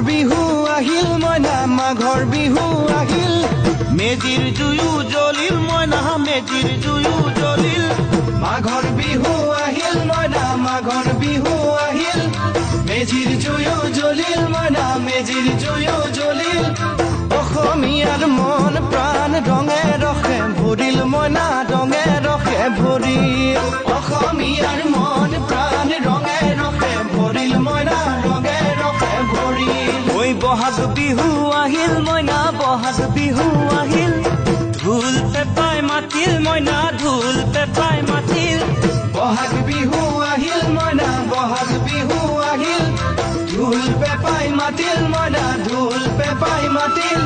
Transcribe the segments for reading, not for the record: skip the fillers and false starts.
বিহু আহিল মইনা মাঘৰ বিহু আহিল মেজিৰ জুয়ু জ্বলিল মইনা মেজিৰ জুয়ু জ্বলিল মাঘৰ বিহু আহিল মইনা মাঘৰ বিহু আহিল মেজিৰ জুয়ু জ্বলিল মইনা মেজিৰ জুয়ু জ্বলিল অসমীয়াৰ মন প্ৰাণ ৰঙে ৰখে ভৰিল মইনা ৰঙে ৰখে ভৰিল অসমীয়াৰ মন প্ৰাণ ৰঙে ৰখে ভৰিল মইনা ৰঙে ৰখে ভৰিল ঐ বহাগ বিহু আহিল মইনা বহাগ বিহু আহিল ঢোল পেপাই মাতিল মইনা ঢোল পেপাই মাতিল বহাগ বিহু আহিল মইনা বহাগ বিহু আহিল ঢোল পেপাই মাতিল মইনা ঢোল পেপাই মাতিল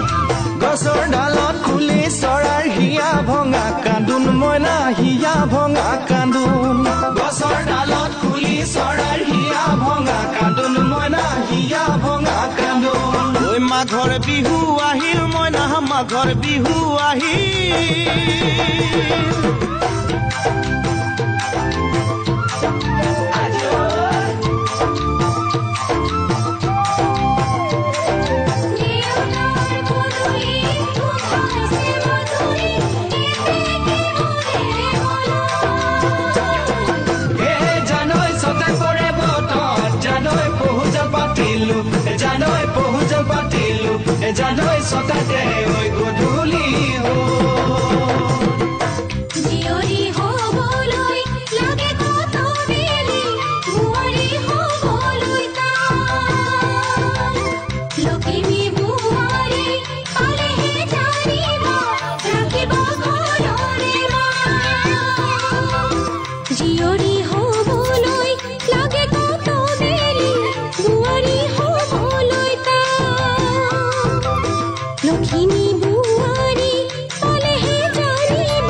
গছৰ ডালত খুলি চৰাৰ হিয়া ভঙা কান্দোন মইনা হিয়া ভঙা কান্দোন গছৰ ডালত খুলি চৰাৰ হিয়া ভঙা কান্দোন মইনা হিয়া ভঙা কান্দোন ঐ মাঘৰ বিহু আহিল মইনা মাঘৰ বিহু আহিল জানৈ সতাতে ঐ গধূলি জিয়ৰি হবলৈ লাগে কত বেলি বুৱাৰী হবলৈ লখিমী বুৱাৰী পালেহে জানিব ৰাখিব ঘৰৰে জিয়ৰি হবলৈ লাগে কত বেলি বুৱাৰী হবলৈ লখিমী বুৱাৰী পালেহে জানিব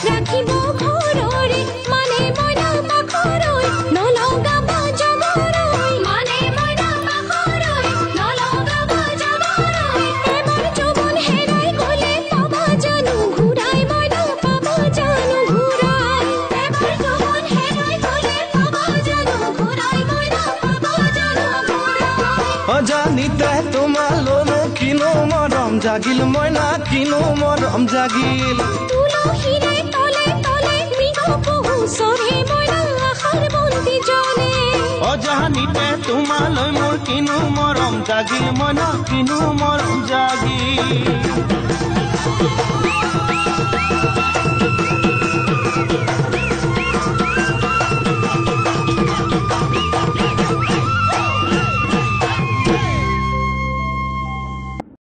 ৰাখিব ঘৰৰে মানে মইনা পাখৰৈ নলগাব জমৰৈ মানে মইনা পাখৰৈ নলগাব জমৰৈ এবাৰ যৌৱন হেৰাই গ'লে পাব জানো ঘূৰাই মইনা পাব জানো ঘূৰাই এবাৰ যৌৱন হেৰাই গ'লে পাব জানো ঘূৰাই মইনা পাব জানো ঘূৰাই অজানিতে তোমালৈ কিনো মৰম জাগিল মইনা কিনো মৰম জাগিল তুলসীৰে তলে তলে মৃগ পহু চৰে মইনা আশাৰ বন্তি জ্বলে অজানিতে তোমালৈ মোৰ কিনো মৰম জাগিল মইনা কিনো মৰম জাগিল